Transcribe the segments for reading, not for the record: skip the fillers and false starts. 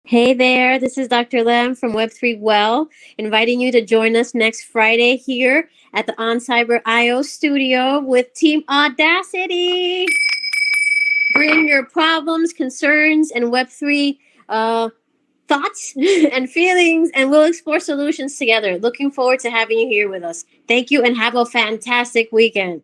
Hey there, this is Dr. Lem from Web3 Well, inviting you to join us next Friday here at the On Cyber IO studio with Team Audacity. Bring your problems, concerns, and Web3 thoughts and feelings, and we'll explore solutions together. Looking forward to having you here with us. Thank you, and have a fantastic weekend.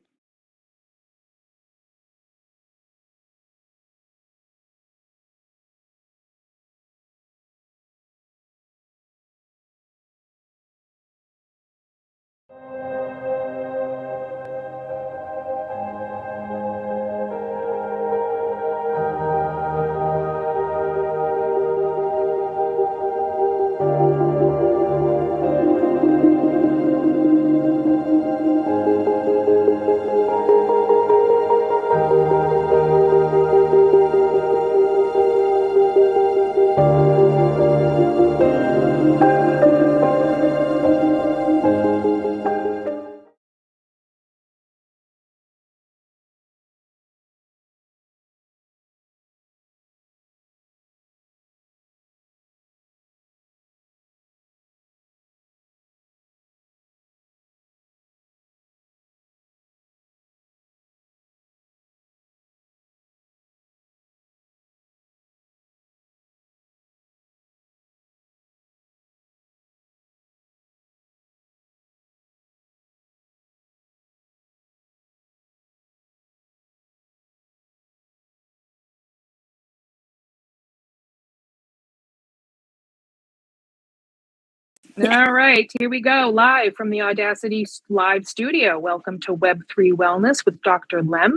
All right, here we go, live from the Audacity live studio. Welcome to Web3 Wellness with Dr. Lem,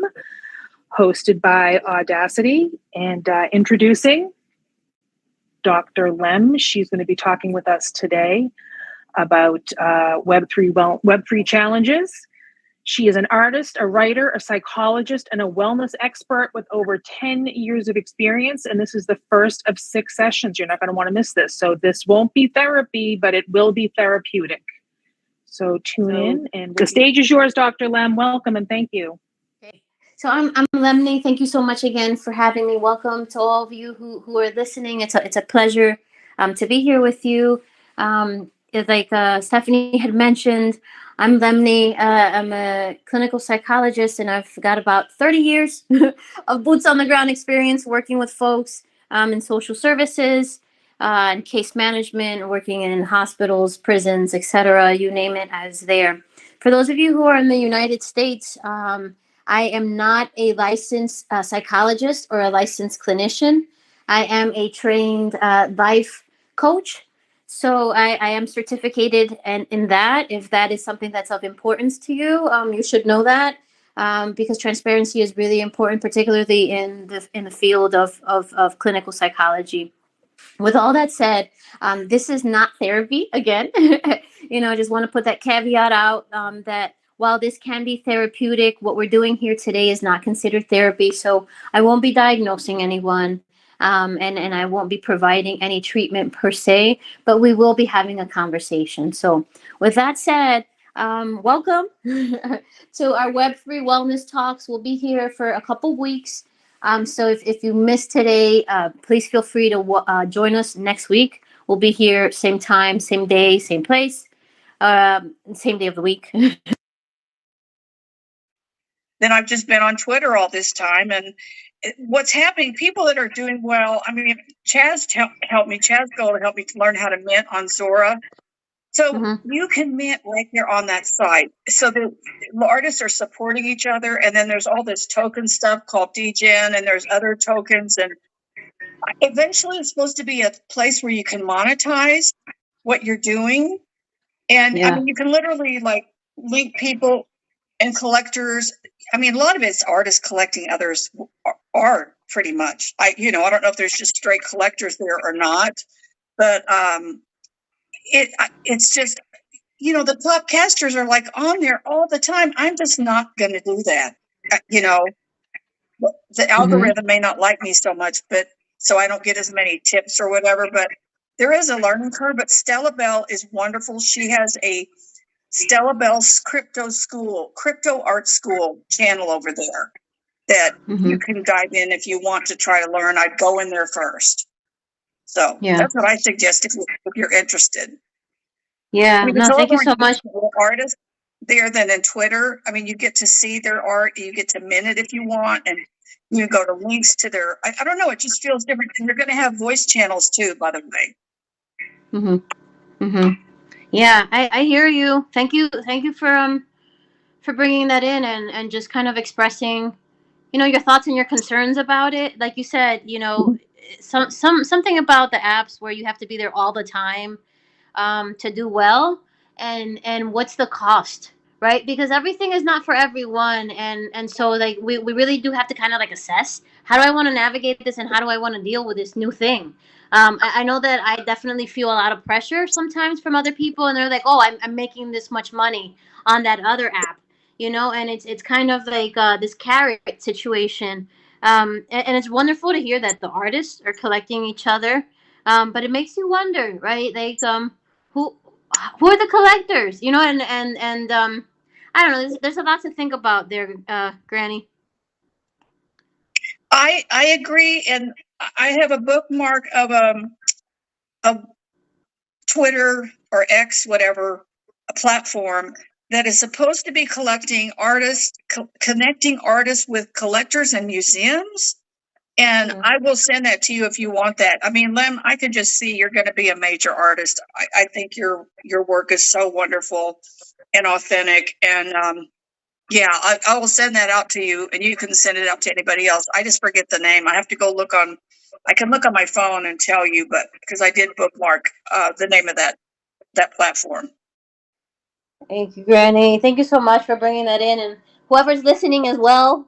hosted by Audacity, and introducing Dr. Lem. She's going to be talking with us today about Web3 challenges. She is an artist, a writer, a psychologist, and a wellness expert with over 10 years of experience. And this is the first of 6 sessions. You're not going to want to miss this. So this won't be therapy, but it will be therapeutic. So tune in, and the stage is yours, Dr. Lem. Welcome and thank you. Okay. So I'm Lemny. Thank you so much again for having me. Welcome to all of you who are listening. It's a pleasure to be here with you. Like Stephanie had mentioned, I'm Lemny. I'm a clinical psychologist, and I've got about 30 years of boots on the ground experience working with folks in social services and case management, working in hospitals, prisons, etc. You name it, I was there. For those of you who are in the United States, I am not a licensed psychologist or a licensed clinician. I am a trained life coach. So I am certificated in that. If that is something that's of importance to you, you should know that because transparency is really important, particularly in the field of clinical psychology. With all that said, this is not therapy again. I just want to put that caveat out that while this can be therapeutic, what we're doing here today is not considered therapy. So I won't be diagnosing anyone. And I won't be providing any treatment per se, but we will be having a conversation. So with that said, welcome to our Web3 Wellness Talks. We'll be here for a couple weeks. So if you missed today, please feel free to join us next week. We'll be here same time, same day, same place, same day of the week. Then I've just been on Twitter all this time, and what's happening, people that are doing well, I mean, Chaz helped me, Chaz Gold helped me to learn how to mint on Zora. So you can mint right there on that site. So the artists are supporting each other, and then there's all this token stuff called DGen, and there's other tokens, and eventually it's supposed to be a place where you can monetize what you're doing. And I mean, you can literally like link people and collectors. I mean, a lot of it's artists collecting others' art, pretty much. I don't know if there's just straight collectors there or not, but it's just, the top casters are like on there all the time. I'm just not going to do that. The algorithm may not like me so much, but so I don't get as many tips or whatever. But there is a learning curve. But Stella Bell is wonderful. She has a Stella Bell's crypto art school channel over there that you can dive in if you want to try to learn. I'd go in there first. So Yeah. that's what I suggest if you're interested. Yeah. I mean, No, it's a thank lot you more so much. artists there than in Twitter. I mean, you get to see their art, you get to mint it if you want, and you go to links to their. I don't know. It just feels different. And they're going to have voice channels too, by the way. Yeah, I hear you. Thank you. Thank you for bringing that in and just kind of expressing, your thoughts and your concerns about it. Like you said, something about the apps where you have to be there all the time to do well, and what's the cost, right? Because everything is not for everyone, and so like we really do have to kind of like assess, how do I want to navigate this, and how do I want to deal with this new thing. I know that I definitely feel a lot of pressure sometimes from other people, and they're like, oh, I'm making this much money on that other app, and it's kind of like this carrot situation. And it's wonderful to hear that the artists are collecting each other, but it makes you wonder, right? Like, who who are the collectors, and I don't know, there's a lot to think about there, Granny. I agree, and I have a bookmark of a Twitter or X, whatever, a platform that is supposed to be collecting artists, connecting artists with collectors and museums. And I will send that to you if you want that. I mean, Lem, I can just see you're going to be a major artist. I think your work is so wonderful and authentic. And yeah, I will send that out to you, and you can send it out to anybody else. I just forget the name. I have to go look on. I can look on my phone and tell you, but because I did bookmark the name of that platform. Thank you, Granny. Thank you so much for bringing that in, and whoever's listening as well.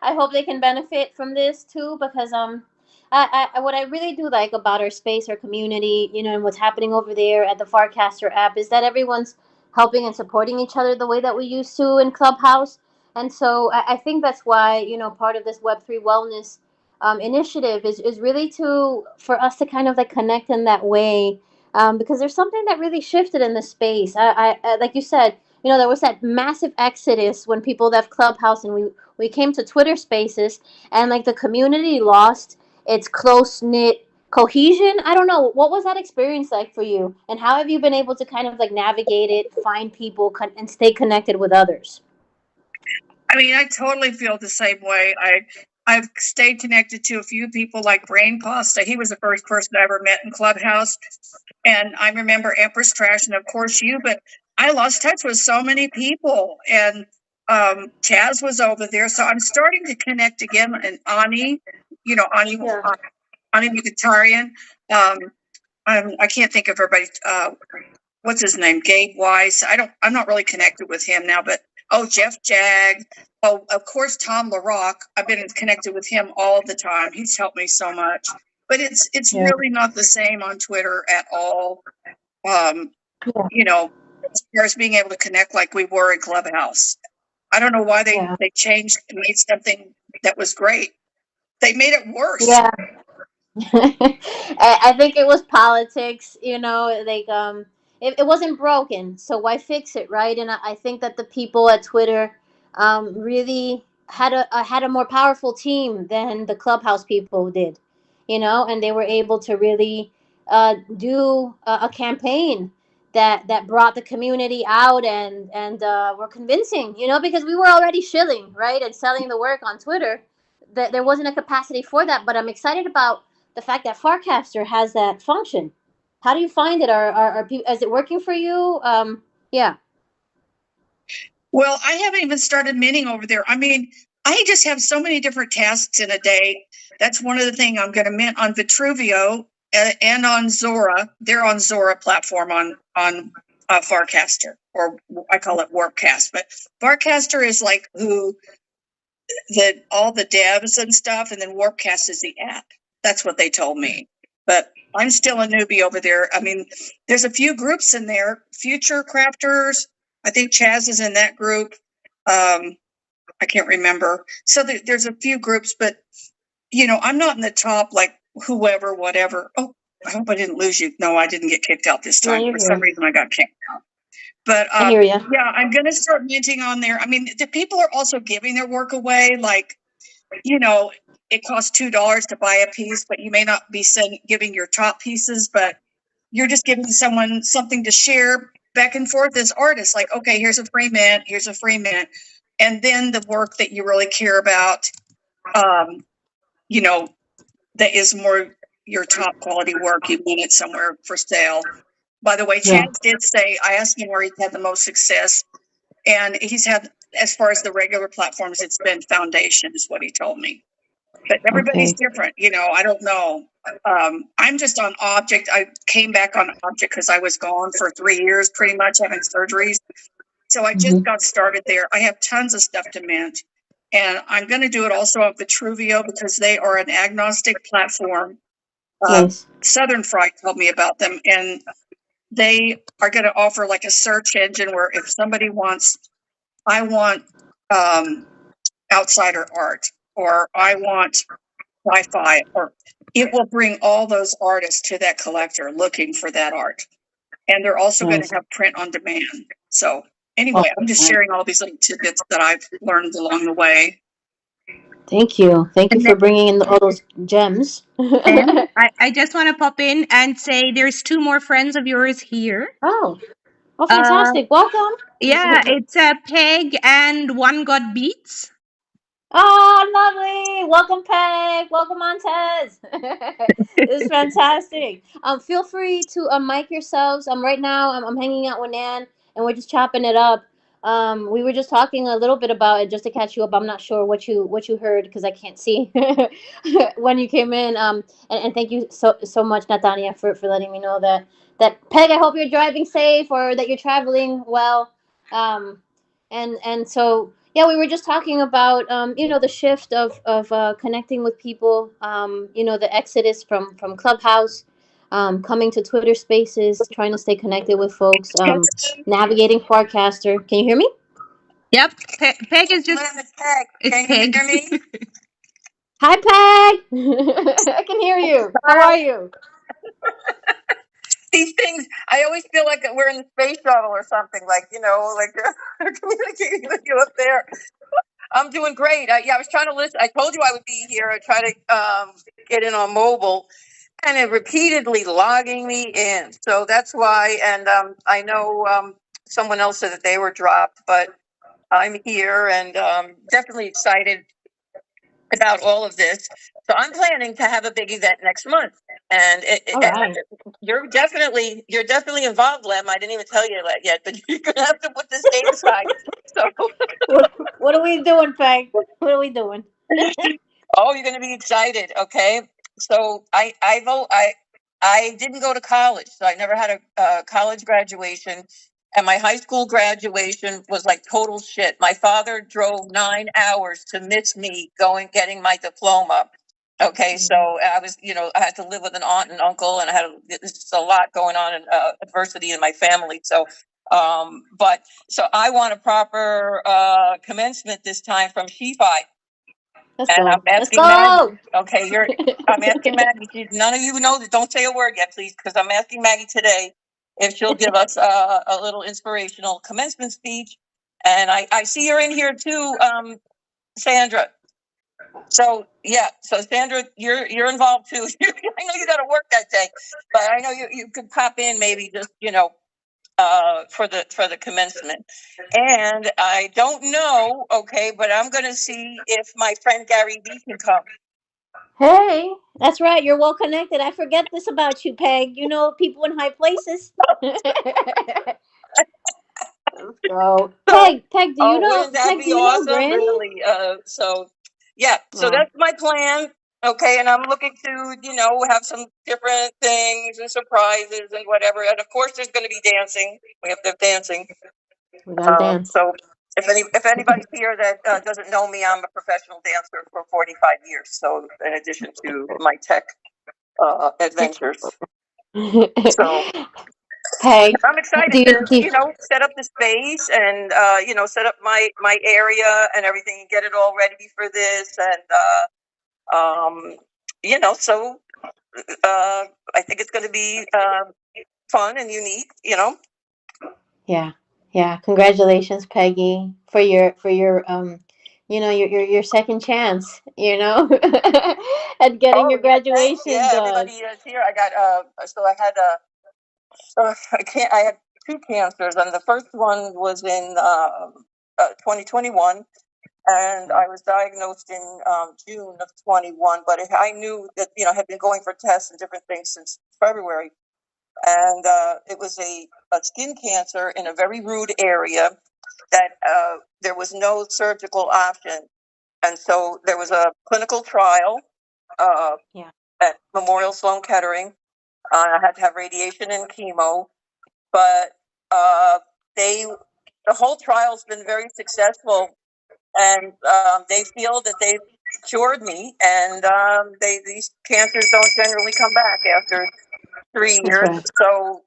I hope they can benefit from this too, because what I really do like about our space, our community, and what's happening over there at the Farcaster app is that everyone's helping and supporting each other the way that we used to in Clubhouse, and so I think that's why part of this Web3 wellness initiative is really for us to kind of like connect in that way, because there's something that really shifted in the space. I like you said, there was that massive exodus when people left Clubhouse and we came to Twitter Spaces, and like the community lost its close knit cohesion. I don't know, what was that experience like for you, and how have you been able to kind of like navigate it, find people, and stay connected with others? I mean, I totally feel the same way. I've stayed connected to a few people like Brain Pasta. He was the first person I ever met in Clubhouse. And I remember Empress Trash and of course you, but I lost touch with so many people. And Chaz was over there. So I'm starting to connect again. And Ani, Ani, Yeah. Ani Mkhitaryan. I can't think of everybody. What's his name? Gabe Weiss. I'm not really connected with him now, but Jeff Jag. Oh, of course, Tom LaRock. I've been connected with him all the time. He's helped me so much. But it's Yeah. really not the same on Twitter at all. Yeah. As far as being able to connect like we were in Clubhouse. I don't know why they changed and made something that was great. They made it worse. Yeah. I think it was politics, like it wasn't broken, so why fix it, right? And I think that the people at Twitter really had a more powerful team than the Clubhouse people did, and they were able to really do a campaign that brought the community out, and were convincing, because we were already shilling, right, and selling the work on Twitter. That there wasn't a capacity for that, but I'm excited about the fact that Farcaster has that function. How do you find it? Is it working for you? Yeah. Well, I haven't even started minting over there. I mean, I just have so many different tasks in a day. That's one of the things I'm going to mint on Vitruvio and on Zora. They're on Zora platform on Farcaster, or I call it Warpcast. But Farcaster is like all the devs and stuff, and then Warpcast is the app. That's what they told me. But I'm still a newbie over there. I mean, there's a few groups in there. Future Crafters. I think Chaz is in that group. I can't remember. So there's a few groups, but I'm not in the top like whoever, whatever. Oh, I hope I didn't lose you. No, I didn't get kicked out this time. For some reason, I got kicked out. But I hear you. yeah, I'm going to start minting on there. I mean, the people are also giving their work away. Like, it costs $2 to buy a piece, but you may not be giving your top pieces, but you're just giving someone something to share back and forth as artists. Like, okay, here's a free mint, here's a free mint. And then the work that you really care about, you know, that is more your top quality work, you want it somewhere for sale. By the way, Yeah. Chance did say, I asked him where he's had the most success. And he's had, as far as the regular platforms, it's been Foundation is what he told me. But everybody's different, you know, I don't know. I'm just on Object. I came back on Object because I was gone for 3 years, pretty much having surgeries. So I just got started there. I have tons of stuff to mint. And I'm going to do it also on Vitruvio because they are an agnostic platform. Nice. Southern Fright told me about them. And they are going to offer like a search engine where if somebody wants, I want outsider art, or I want sci-fi, or it will bring all those artists to that collector looking for that art. And they're also going to have print on demand. So anyway, I'm just sharing all these little tidbits that I've learned along the way. Thank you. Thank you for bringing in all those gems. And I just want to pop in and say there's 2 more friends of yours here. Oh, fantastic. Welcome. Yeah, it's Peg and One Got Beats. Oh, lovely. Welcome, Peg. Welcome, Montez. It's fantastic. Feel free to mic yourselves. Right now I'm hanging out with Nan and we're just chopping it up. We were just talking a little bit about it just to catch you up. I'm not sure what you heard because I can't see when you came in. And thank you so much, Natania, for letting me know that Peg, I hope you're driving safe or that you're traveling well. And so yeah, we were just talking about the shift of connecting with people, the exodus from Clubhouse, coming to Twitter Spaces, trying to stay connected with folks, navigating Farcaster. Can you hear me? Yep, Peg is just Peg. Can you hear me? Hi, Peg. I can hear you. How are you? These things, I always feel like we're in the space shuttle or something, like, like communicating with you up there. I'm doing great. I was trying to listen. I told you I would be here. I try to get in on mobile, and it repeatedly logging me in. So that's why. And I know someone else said that they were dropped, but I'm here and definitely excited about all of this. So I'm planning to have a big event next month, and you're definitely involved, Lem. I didn't even tell you that yet, but you're gonna have to put this date aside. So what are we doing, Peg? What are we doing? Oh, you're gonna be excited. Okay, so I didn't go to college, so I never had a college graduation. And my high school graduation was like total shit. My father drove 9 hours to miss me getting my diploma. Okay, so I was, I had to live with an aunt and uncle, and I had just a lot going on in adversity in my family. So, so I want a proper commencement this time from Shifi. I'm asking Maggie. Okay, I'm asking Maggie. None of you know that. Don't say a word yet, please, because I'm asking Maggie today if she'll give us a little inspirational commencement speech. And I see you're in here too, Sandra. So yeah, so Sandra, you're involved too. I know you got to work that day, but I know you could pop in maybe just for the commencement. And I don't know, okay, but I'm going to see if my friend Gary B can come. Hey, that's right. You're well connected. I forget this about you, Peg. You know people in high places. So, Peg, do you know? Wouldn't that be awesome? Really? So that's my plan. Okay, and I'm looking to, have some different things and surprises and whatever. And of course, there's going to be dancing. We have to have dancing. We gotta dance. So if anybody's here that doesn't know me, I'm a professional dancer for 45 years. So in addition to my tech adventures. So Peg, I'm excited to, set up the space and, set up my area and everything and get it all ready for this. And, so I think it's going to be fun and unique, Yeah. Congratulations, Peggy, for your your second chance, at getting your Oh, yeah, thanks. graduation Yeah, done. everybody is here. I got so I had I had two cancers, and the first one was in 2021, and I was diagnosed in June of 21. But I knew that I had been going for tests and different things since February, and it was a skin cancer in a very rude area that there was no surgical option, and so there was a clinical trial uh, Yeah. at Memorial Sloan Kettering. I had to have radiation and chemo, but uh, they the whole trial's been very successful, and they feel that they've cured me, and these cancers don't generally come back after three That's years. right. So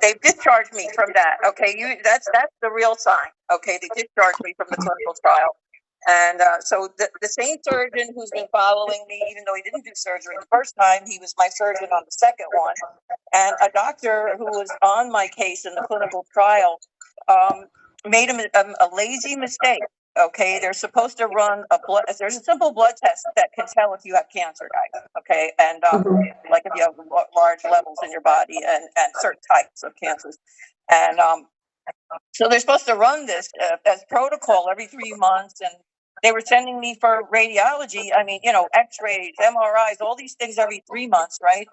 they've discharged me from that. Okay, that's the real sign. Okay, they discharged me from the clinical trial. And so the same surgeon who's been following me, even though he didn't do surgery the first time, he was my surgeon on the second one. And a doctor who was on my case in the clinical trial made a lazy mistake. Okay, they're supposed to run a blood. There's a simple blood test that can tell if you have cancer, guys. Okay, and like if you have large levels in your body and certain types of cancers, and so they're supposed to run this as protocol every 3 months, and they were sending me for radiology. I mean, X-rays, MRIs, all these things every 3 months, right?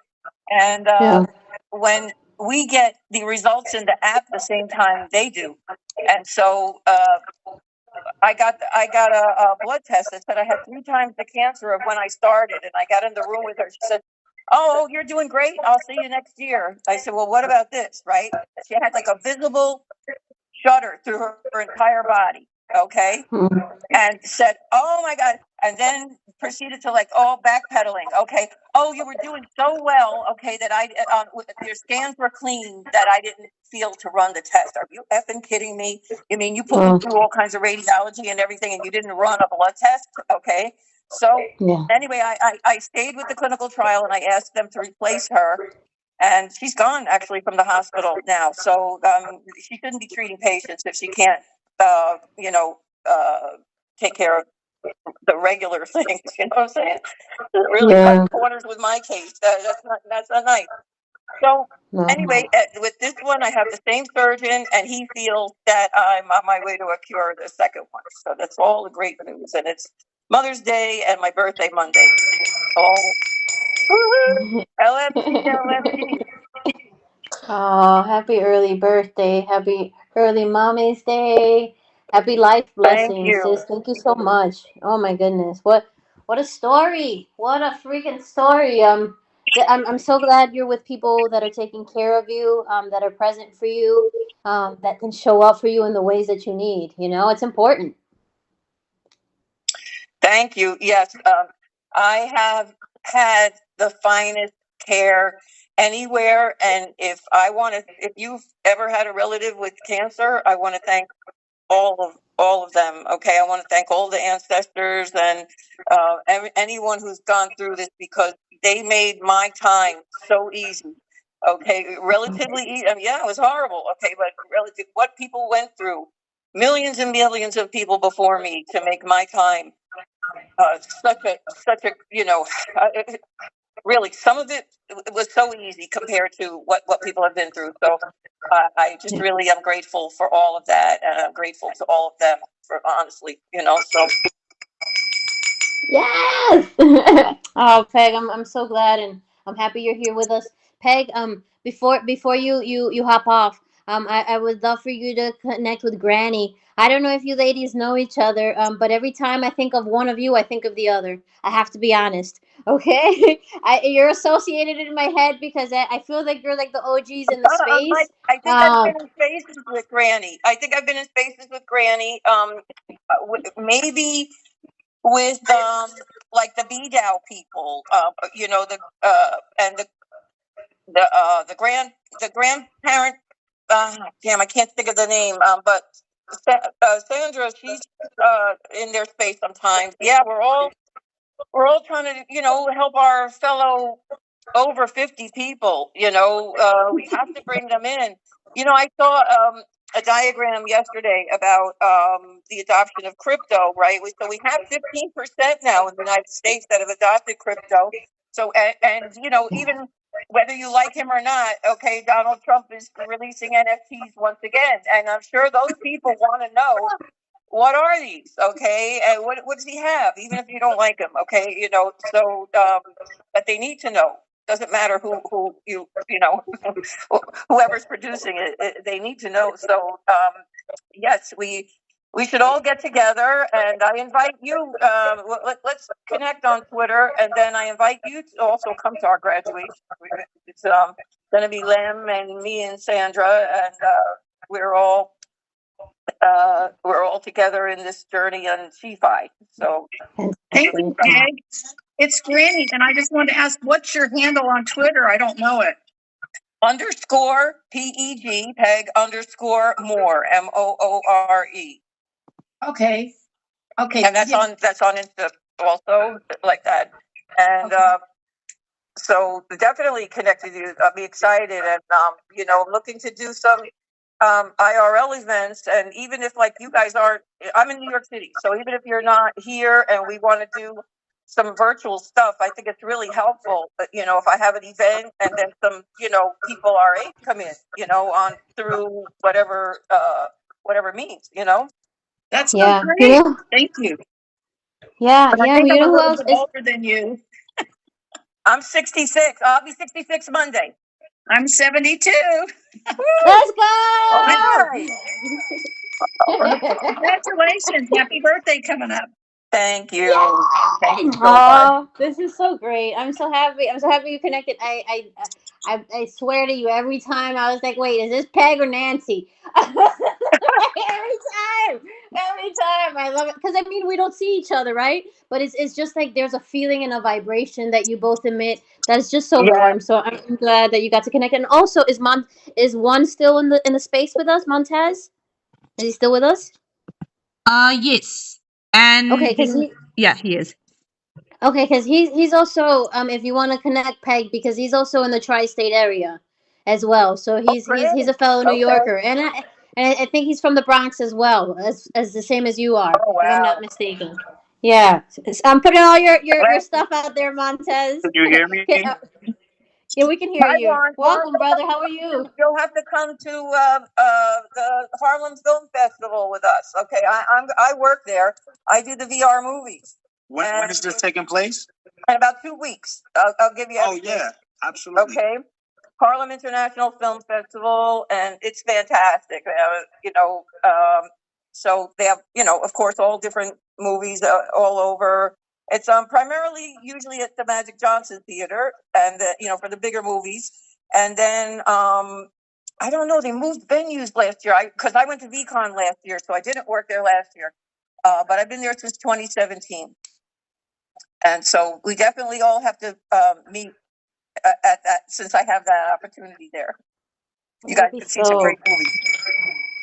And Yeah. when we get the results in the app the same time they do, and so I got a blood test that said I had 3 times the cancer of when I started, and I got in the room with her. She said, "Oh, you're doing great. I'll see you next year." I said, "Well, what about this?" Right? She had like a visible shudder through her entire body. Okay, Mhm. and said, "Oh my God," and then proceeded to like all backpedaling. Okay, oh, you were doing so well. Okay, that your scans were clean that I didn't feel to run the test. Are you effing kidding me? You mean you put me Oh, through all kinds of radiology and everything, and you didn't run a blood test? Okay, so yeah. anyway, I stayed with the clinical trial, and I asked them to replace her. And she's gone actually from the hospital now. So she shouldn't be treating patients if she can't, uh, take care of the regular things. You know what I'm saying? Really cut Yeah. corners with my case. That's not nice. So No. anyway, with this one, I have the same surgeon, and he feels that I'm on my way to a cure the second one. So that's all the great news, and it's Mother's Day and my birthday Monday. Oh, woo-hoo. LFG, LFG. Oh, happy early birthday. Happy early mommy's day. Happy life Thank blessings, you. sis. Thank you so much. Oh my goodness. What a story. What a freaking story. I'm so glad you're with people that are taking care of you, that are present for you, that can show up for you in the ways that you need. It's important. Thank you. Yes, I have had the finest care anywhere. And if you've ever had a relative with cancer, I want to thank all of them. Okay, I want to thank all the ancestors and anyone who's gone through this because they made my time so easy. Okay, relatively easy. I mean, yeah, it was horrible. Okay, but relative what people went through, millions and millions of people before me to make my time such a really some of it was so easy compared to what people have been through. So I just really am grateful for all of that, and I'm grateful to all of them for honestly, so Yes. Oh, Peg, I'm so glad and I'm happy you're here with us. Peg, before you hop off, I would love for you to connect with Granny. I don't know if you ladies know each other, but every time I think of one of you, I think of the other. I have to be honest. Okay, you're associated in my head because I feel like you're like the OGs in the space. I think I've been in spaces with Granny. I think I've been in spaces with Granny. Maybe with like the BDAO people, the and the grandparent. Damn, I can't think of the name. But Sandra, she's in their space sometimes. Yeah, we're all trying to help our fellow over 50 people. We have to bring them in. I saw a diagram yesterday about the adoption of crypto, right? So we have 15% now in the United States that have adopted crypto. So, and you know, even whether you like him or not, okay, Donald Trump is releasing NFTs once again. And I'm sure those people want to know, what are these? Okay. And what does he have? Even if you don't like him. Okay. You know, so, but they need to know. Doesn't matter who you know, whoever's producing it, they need to know. So, yes, we should all get together, and I invite you. Let's connect on Twitter, and then I invite you to also come to our graduation. It's going to be Lem and me and Sandra, and we're all together in this journey on CFI. So thank you, Peg. It's Granny, and I just wanted to ask, what's your handle on Twitter? I don't know it. _ PEG, Peg _ Moore, MOORE. Okay. Okay. And that's on Insta also, like that. And so definitely connect with you. I'll be excited, and you know, looking to do some IRL events. And even if like you guys aren't, I'm in New York City, so even if you're not here and we want to do some virtual stuff, I think it's really helpful. You know, if I have an event and then some, you know, people our age come in, you know, on through whatever means, you know. That's so Yeah, great. you know, Thank you. yeah, But I yeah. think You I'm know a who little else bit is? older than you. I'm 66. I'll be 66 Monday. I'm 72. Let's go! All right. Congratulations. Happy birthday coming up. Thank you. Thank you so much. Oh, this is so great. I'm so happy. I'm so happy you connected. I swear to you, every time I was like, wait, is this Peg or Nancy? every time. Every time. I love it. Because I mean we don't see each other, right? But it's just like there's a feeling and a vibration that you both emit that is just so Yeah. warm. So I'm glad that you got to connect. And also is one still in the space with us, Montez? Is he still with us? Yes. And Okay, because he is. Okay, because he's also if you want to connect Peg because he's also in the tri-state area as well. So he's a fellow New Okay. Yorker, and I think he's from the Bronx as well, as the same as you are, Oh, if I'm wow. not mistaken. Yeah, I'm putting all your stuff out there, Montez. Can you hear me? Yeah, we can hear Hi, you. Juan. Welcome, brother. How are you? You'll have to come to the Harlem Film Festival with us. Okay, I work there. I do the VR movies. When is this taking place? In about 2 weeks. I'll give you. Oh yeah, absolutely. Okay. Harlem International Film Festival, and it's fantastic. You know, so they have, you know, of course, all different movies all over. It's primarily usually at the Magic Johnson Theater, and you know, for the bigger movies. And then I don't know, they moved venues last year. Because I went to VCon last year, so I didn't work there last year. But I've been there since 2017, and so we definitely all have to meet at that, since I have that opportunity there. You guys can see some great movies.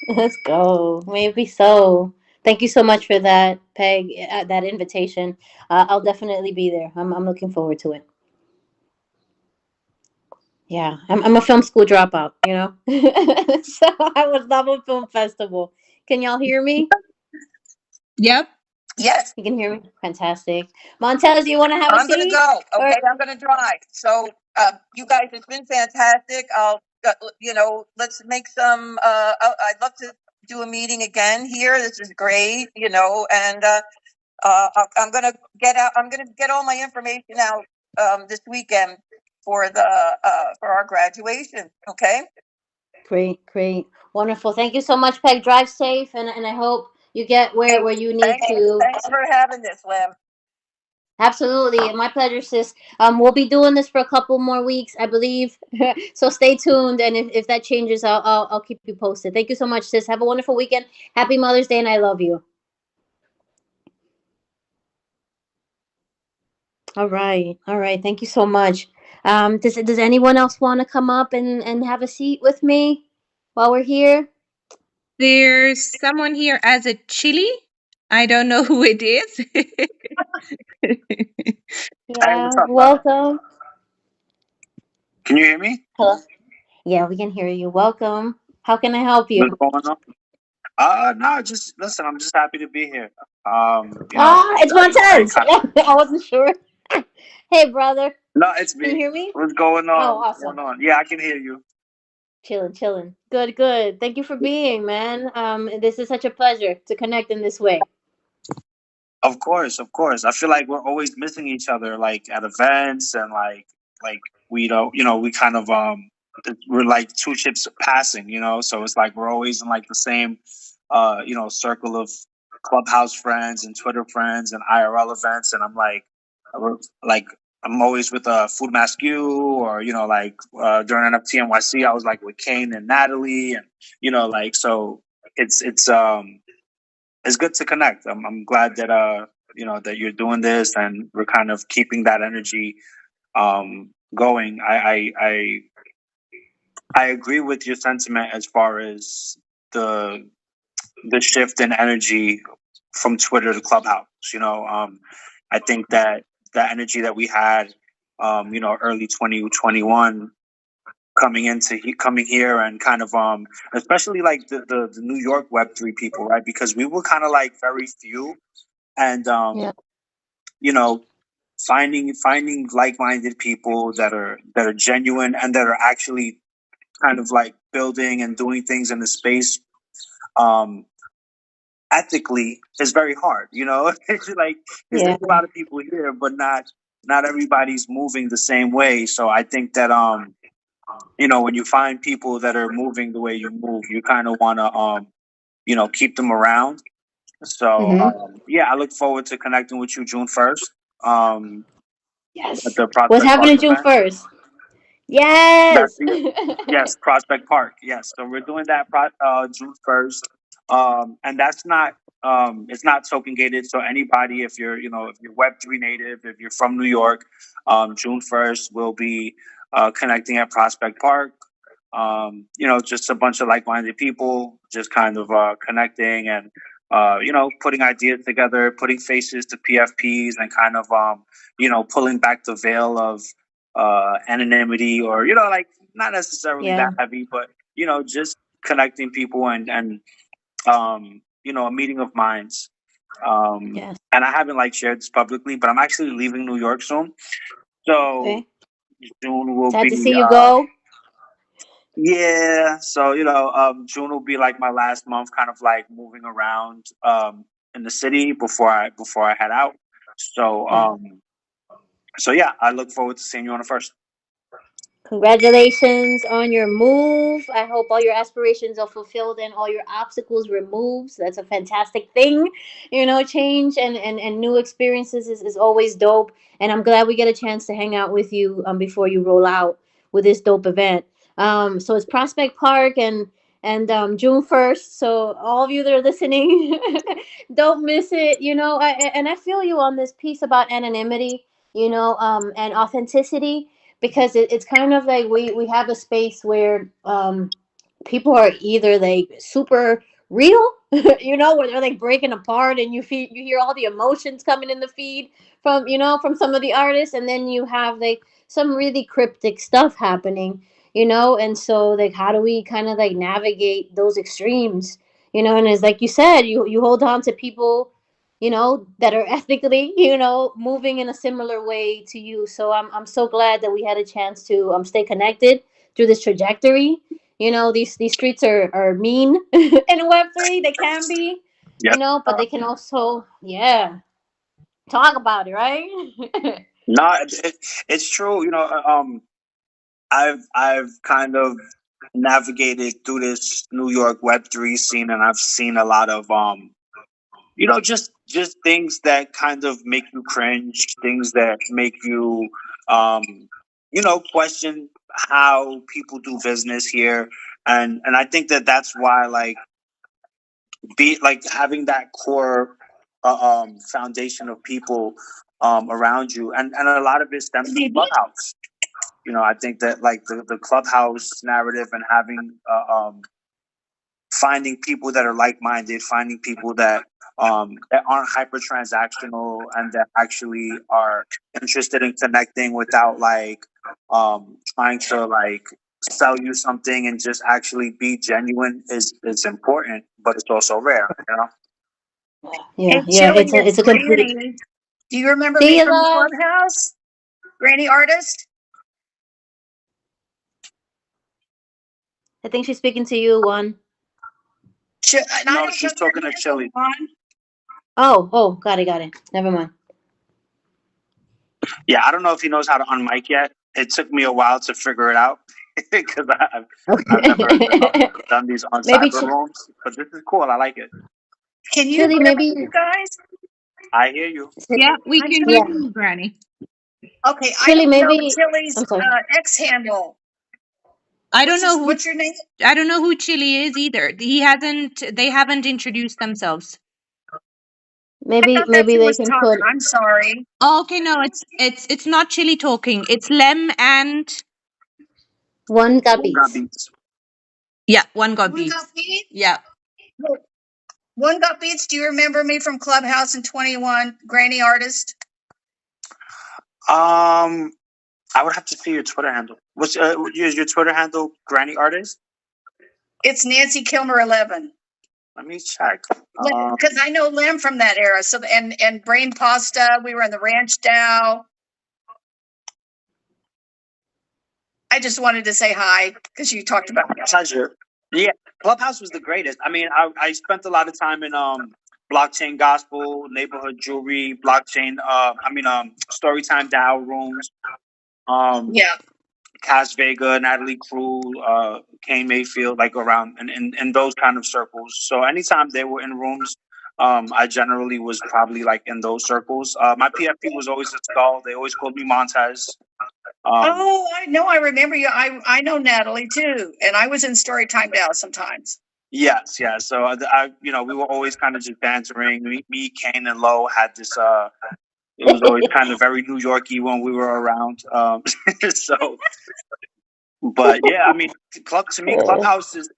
Let's go. Maybe so. Thank you so much for that, Peg. That invitation. I'll definitely be there. I'm looking forward to it. Yeah, I'm a film school dropout. You know, so I would love a film festival. Can y'all hear me? Yep. Yes. You can hear me. Fantastic. Montez, you want to have a I'm going to seat? go. Okay, Or- I'm going to drive. So, you guys, it's been fantastic. I'll, you know, let's make some. I'd love to do a meeting again here. This is great. You know, and I'm going to get out. I'm going to get all my information out this weekend for our graduation. Okay. Great, wonderful. Thank you so much, Peg. Drive safe, and I hope you get where you need to. Thanks for having this, Lem. Absolutely, my pleasure, sis. We'll be doing this for a couple more weeks, I believe. So stay tuned, and if that changes, I'll keep you posted. Thank you so much, sis. Have a wonderful weekend. Happy Mother's Day, and I love you. All right. Thank you so much. Does anyone else want to come up and have a seat with me while we're here? There's someone here as a chili. I don't know who it is. Yeah, what's up, welcome. Can you hear me? Hello. Yeah, we can hear you. Welcome. How can I help you? What's going on? No, just listen. I'm just happy to be here. It's I Montez. kind I wasn't sure. Hey, brother. no, it's Can you me. hear me? What's going Oh, on? What's awesome. going on? Yeah, I can hear you. Chilling, chilling. Good, good. Thank you for being, man. This is such a pleasure to connect in this way. Of course, of course. I feel like we're always missing each other, like at events and like we don't, we kind of we're like two ships passing, So it's like we're always in like the same, circle of clubhouse friends and Twitter friends and IRL events, and I'm we're, like I'm always with Food Mask U, or during NFT NYC, I was like with Kane and Natalie, and so it's it's good to connect. I'm glad that that you're doing this and we're kind of keeping that energy going. I agree with your sentiment as far as the the shift in energy from Twitter to Clubhouse. I think that the energy that we had, early 2021 coming here and kind of especially like the New York Web3 people, right? Because we were kind of like very few, and Yeah. you know finding like-minded people that are genuine and that are actually kind of like building and doing things in the space um ethically is very hard. It's like because Yeah. there's a lot of people here, but not everybody's moving the same way. So I think that when you find people that are moving the way you move, you kind of want to keep them around. So Mm-hmm. yeah, I look forward to connecting with you June 1st um at Yes. the What's Prospect Park happening June event. 1st? That's Yes. yes, Prospect Park. Yes, so we're doing that June 1st, and that's not it's not token gated. So anybody, if you're Web3 native, if you're from New York, June 1st will be connecting at Prospect Park. Just a bunch of like-minded people, just kind of connecting and putting ideas together, putting faces to PFPs, and kind of pulling back the veil of anonymity, or like not necessarily that Yeah. heavy, but just connecting people and a meeting of minds. Yes. And I haven't like shared this publicly, but I'm actually leaving New York soon, so Okay. June will Sad to be see you go. yeah. So June will be like my last month, kind of like moving around in the city before I head out. So Yeah. yeah, I look forward to seeing you on the first. Congratulations on your move. I hope all your aspirations are fulfilled and all your obstacles removed. So that's a fantastic thing. Change and new experiences is always dope. And I'm glad we get a chance to hang out with you before you roll out with this dope event. So it's Prospect Park and June 1st. So all of you that are listening, don't miss it. And I feel you on this piece about anonymity, and authenticity, because it's kind of like we have a space where people are either like super real, where they're like breaking apart and you hear all the emotions coming in the feed from some of the artists, and then you have like some really cryptic stuff happening, and so like how do we kind of like navigate those extremes, and it's like you said, you hold on to people that are ethically, moving in a similar way to you. So I'm so glad that we had a chance to stay connected through this trajectory. These streets are mean in Web3. They can be, Yes. but they can also, yeah, talk about it, right? No, it's true. I've kind of navigated through this New York Web3 scene, and I've seen a lot of just things that kind of make you cringe, things that make you um, question how people do business here, and I think that that's why be like having that core foundation of people around you, and a lot of it stems from Clubhouse. I think that like the Clubhouse narrative and having finding people that are like-minded, finding people that aren't hyper transactional and that actually are interested in connecting without trying to sell you something and just actually be genuine is important, but it's also rare, you know. Yeah, And yeah. Chili It's is a complete. Granny. Do you remember See me you, from love. Clubhouse? Granny Artist? I think she's speaking to you, Juan. And I No, don't she's know your talking to handle, Chili. Juan. Oh, got it. Never mind. Yeah, I don't know if he knows how to unmic yet. It took me a while to figure it out because I've never Okay. done these on Maybe cyber rooms, but this is cool. I like it. Can you Chili, hear me, maybe. you guys? I hear you. Yeah, we I'm can sorry. hear Yeah, you, Granny. Okay, I Chili, don't know maybe. Chili's I'm sorry. X handle. I don't know who What's your name? Chili is either. They haven't introduced themselves. I Maybe thought that's who they was can talking. put I'm sorry. Oh, okay, no, it's not Chili talking. It's Lem and one got One got beats. beats. yeah, one got One beats. got beats. Yeah. One got beats. Do you remember me from Clubhouse in 21? Granny Artist. I would have to see your Twitter handle. What's your Twitter handle? Granny Artist. It's Nancy Kilmer 11. Let me check. Because I know Lem from that era. So and Brain Pasta. We were in the Ranch Dow. I just wanted to say hi because you talked about that. Pleasure. Yeah, Clubhouse was the greatest. I mean, I spent a lot of time in blockchain gospel, neighborhood jewelry, blockchain. Storytime DAO rooms. Yeah. Cas Vega, Natalie Crew, Kane Mayfield, like around in those kind of circles. So anytime they were in rooms, I generally was probably like in those circles. My PFP was always a skull. They always called me Montez. I know. I remember you. I know Natalie too, and I was in Storytime Dow sometimes. Yes, yeah. So we were always kind of just bantering. Me, Kane, and Lo had this. It was always kind of very New Yorky when we were around. So, but yeah, I mean, Clubhouse is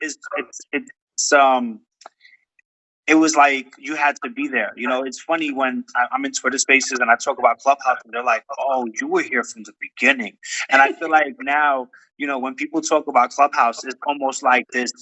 it was like you had to be there. You know, it's funny when I'm in Twitter Spaces and I talk about Clubhouse, and they're like, "Oh, you were here from the beginning." And I feel like now, when people talk about Clubhouse, it's almost like this,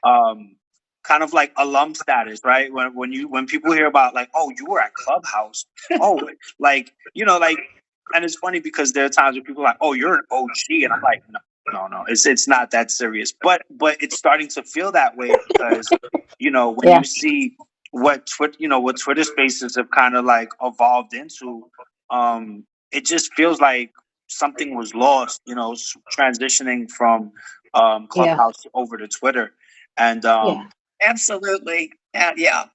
kind of like alum status, right? When people hear about like, "Oh, you were at Clubhouse," oh, like, and it's funny because there are times where people are like, "Oh, you're an OG," and I'm like, no, it's not that serious, but it's starting to feel that way because when Yeah. you see what Twitter Spaces have kind of like evolved into, it just feels like something was lost, transitioning from Clubhouse over to Twitter, and Yeah. Absolutely. Yeah.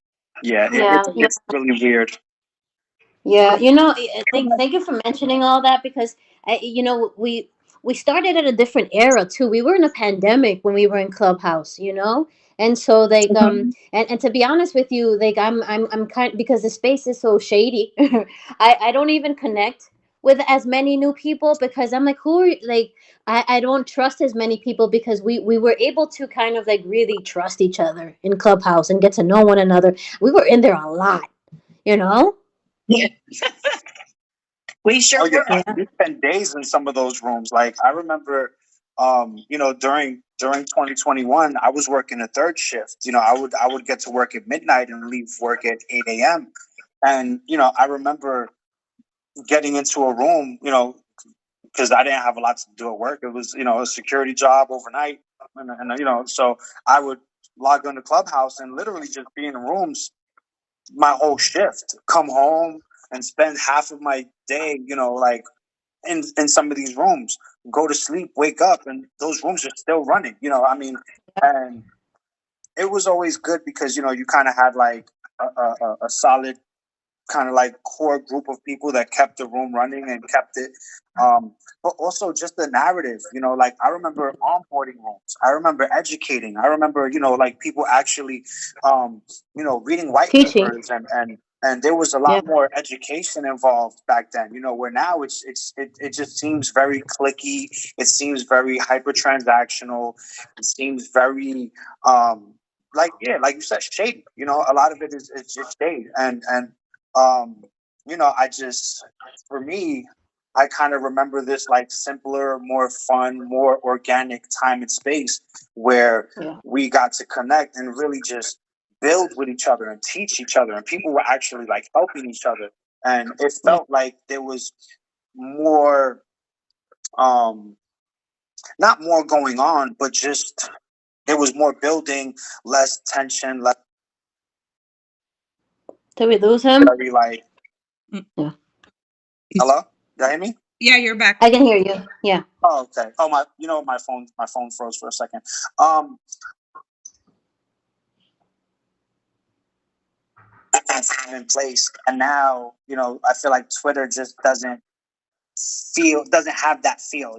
it's really weird. Yeah, thank you for mentioning all that because we started at a different era too. We were in a pandemic when we were in Clubhouse, and so like and to be honest with you, like I'm kind because the space is so shady. I don't even connect with as many new people because I'm like who are like I don't trust as many people because we were able to kind of like really trust each other in Clubhouse and get to know one another. We were in there a lot, you know. Yeah. We sure were. We spent days in some of those rooms. Like I remember, during 2021, I was working a third shift. I would get to work at midnight and leave work at 8 a.m. And I remember getting into a room, because I didn't have a lot to do at work. It was a security job overnight, and so I would log on to Clubhouse and literally just be in rooms my whole shift, come home and spend half of my day, like in some of these rooms, go to sleep, wake up, and those rooms are still running. And it was always good because you kind of had like a solid kind of like core group of people that kept the room running and kept it. But also just the narrative, like I remember onboarding rooms. I remember educating. I remember, like people actually, reading white Teaching. papers and there was a lot more education involved back then, where now it just seems very clicky. It seems very hyper transactional. It seems very, like you said, shady. A lot of it is just shade. And for me, I kind of remember this like simpler, more fun, more organic time and space where we got to connect and really just build with each other and teach each other, and people were actually like helping each other, and it felt like there was more, not more going on, but just there was more building, less tension, less. Did we lose him? Very like. Yeah. Hello? Did you hear me? Yeah, you're back. I can hear you. Yeah. Oh, okay. Oh, my phone froze for a second. In place, and now I feel like Twitter just doesn't have that feel.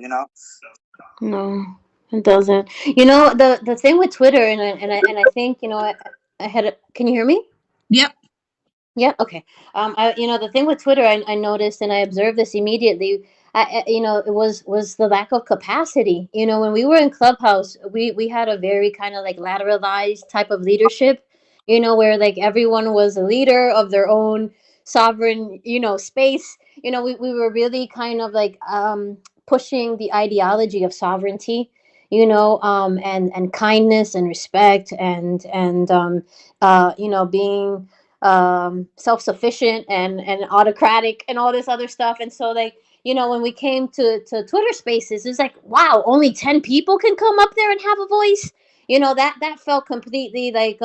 No, it doesn't. The thing with Twitter, and I think I had. Can you hear me? Yep. Yeah. Okay. The thing with Twitter, I noticed, and I observed this immediately. It was the lack of capacity. When we were in Clubhouse, we had a very kind of like lateralized type of leadership. Where like everyone was a leader of their own sovereign, space. We were really kind of like pushing the ideology of sovereignty. And kindness and respect and being self-sufficient and autocratic and all this other stuff. And so like when we came to Twitter spaces, it's like, wow, only 10 people can come up there and have a voice. That felt completely like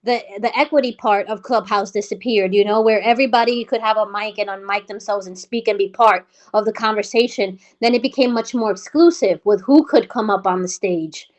the equity part of Clubhouse disappeared, where everybody could have a mic and unmic themselves and speak and be part of the conversation. Then it became much more exclusive with who could come up on the stage,